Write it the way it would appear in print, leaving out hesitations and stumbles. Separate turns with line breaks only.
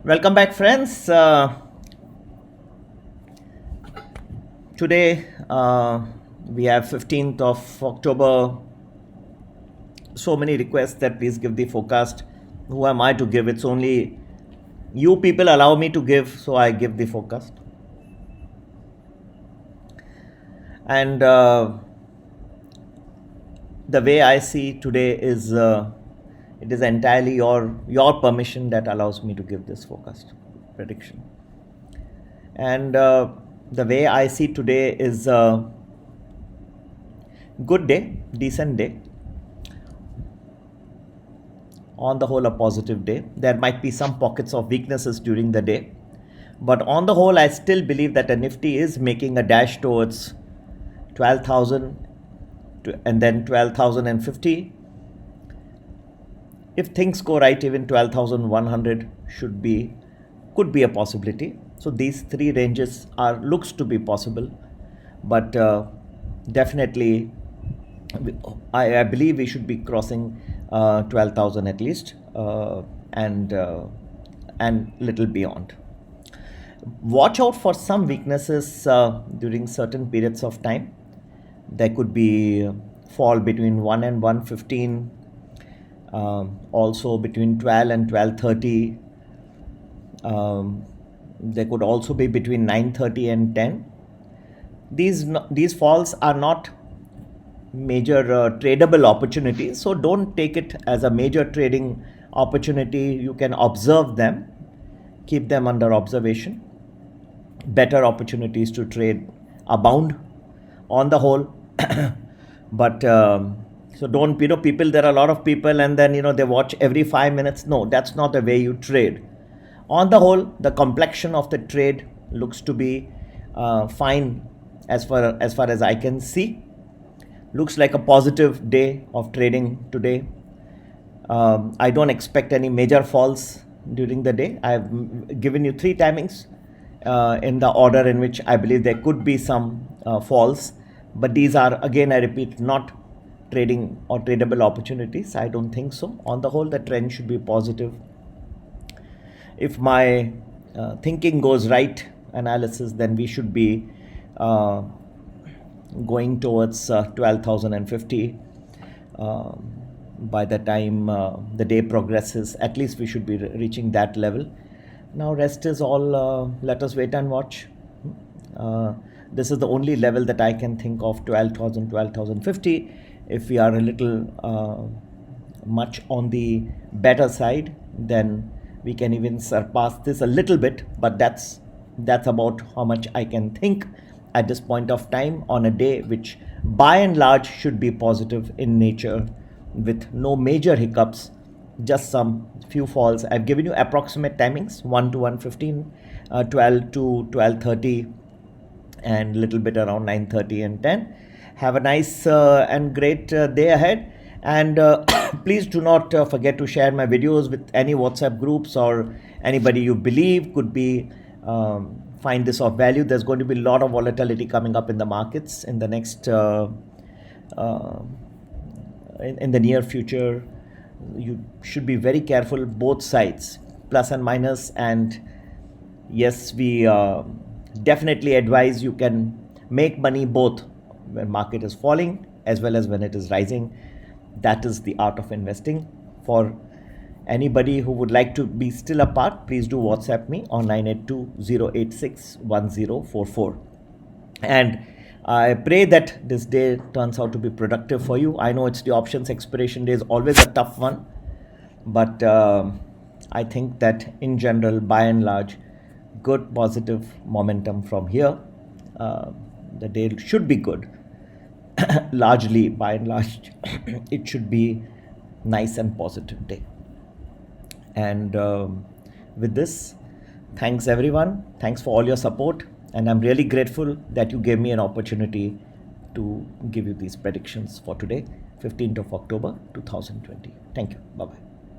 Welcome back, friends. Today we have 15th of October. So many requests that please give the forecast. Who am I to give? It's only you people allow me to give, so I give the forecast. And the way I see today is it is entirely your permission that allows me to give this forecast prediction. And the way I see today is good day, decent day. On the whole, a positive day. There might be some pockets of weaknesses during the day, but on the whole, I still believe that the Nifty is making a dash towards 12,000 and then 12,050. If things go right, even 12,100 could be a possibility. So these three ranges looks to be possible, but definitely I believe we should be crossing 12,000 at least, and little beyond. Watch out for some weaknesses during certain periods of time. There could be fall between 1 and 115, also between 12 and 1230. There could also be between 930 and 10. These falls are not major tradable opportunities, so don't take it as a major trading opportunity. You can observe them, keep them under observation. Better opportunities to trade abound on the whole. But so don't, people, there are a lot of people and then they watch every 5 minutes. No, that's not the way you trade. On the whole, the complexion of the trade looks to be fine as far as I can see. Looks like a positive day of trading today. I don't expect any major falls during the day. I've given you 3 timings in the order in which I believe there could be some falls, but these are, again I repeat, not trading or tradable opportunities. I don't think so. On the whole, the trend should be positive. If my thinking goes right, analysis, then we should be going towards 12,050 by the time the day progresses. At least we should be reaching that level. Now rest is all let us wait and watch. This is the only level that I can think of, 12,000, 12,050. If we are a little much on the better side, then we can even surpass this a little bit, but that's about how much I can think at this point of time on a day which by and large should be positive in nature, with no major hiccups, just some few falls. I've given you approximate timings, 1 to 115, 12 to 1230, and a little bit around 930 and 10. Have a nice and great day ahead, and please do not forget to share my videos with any WhatsApp groups or anybody you believe could be find this of value. There's going to be a lot of volatility coming up in the markets in the next in the near future. You should be very careful, both sides, plus and minus. And yes, we definitely advise you can make money both when market is falling as well as when it is rising. That is the art of investing. For anybody who would like to be still apart, please do WhatsApp me on 982-086-1044. And I pray that this day turns out to be productive for you. I know it's the options expiration day is always a tough one, but I think that in general, by and large, good positive momentum from here. The day should be good. Largely, by and large, it should be nice and positive day. And with this, thanks everyone. Thanks for all your support. And I'm really grateful that you gave me an opportunity to give you these predictions for today, 15th of October 2020. Thank you. Bye-bye.